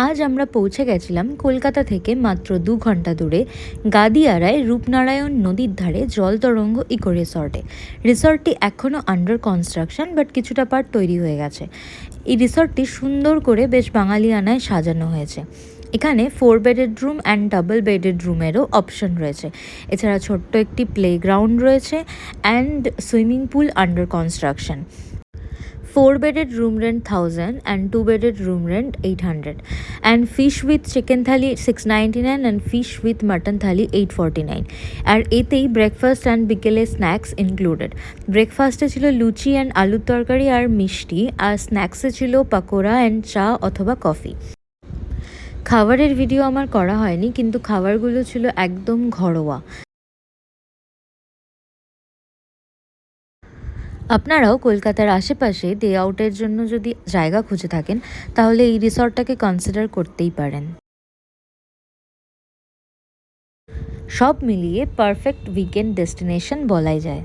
আজ আমরা পৌঁছে গেছিলাম কলকাতা থেকে মাত্র 2 ঘন্টা দূরে গাদিয়ারায় রূপনারায়ণ নদীর ধারে জলতরঙ্গ ইকো রিসর্টে। রিসর্টটি এখনও আন্ডার কনস্ট্রাকশন, বাট কিছুটা পার্ট তৈরি হয়ে গেছে। এই রিসর্টটি সুন্দর করে বেশ বাঙালিয়ানায় সাজানো হয়েছে। এখানে 4 bedded room and double bedded রুমেরও অপশন রয়েছে। এছাড়া ছোট্ট একটি প্লেগ্রাউন্ড রয়েছে and swimming pool under construction. 4 bedded room rent 1000 and 2 bedded room rent 800 and fish with chicken thali 699 and fish with mutton thali 849 আর এতেই ব্রেকফাস্ট অ্যান্ড বিকেলে snacks included. ব্রেকফাস্টে ছিল লুচি অ্যান্ড আলুর তরকারি আর মিষ্টি, আর স্ন্যাক্সে ছিল পাকোড়া অ্যান্ড চা অথবা কফি। খাবারের ভিডিও আমার করা হয়নি, কিন্তু খাবারগুলো ছিল একদম ঘরোয়া। আপনারাও কলকাতার আশেপাশে ডে আউটের জন্য যদি জায়গা খুঁজে থাকেন, তাহলে এই রিসর্টটাকে কনসিডার করতেই পারেন। সব মিলিয়ে পারফেক্ট উইকেন্ড ডেস্টিনেশন বলাই যায়।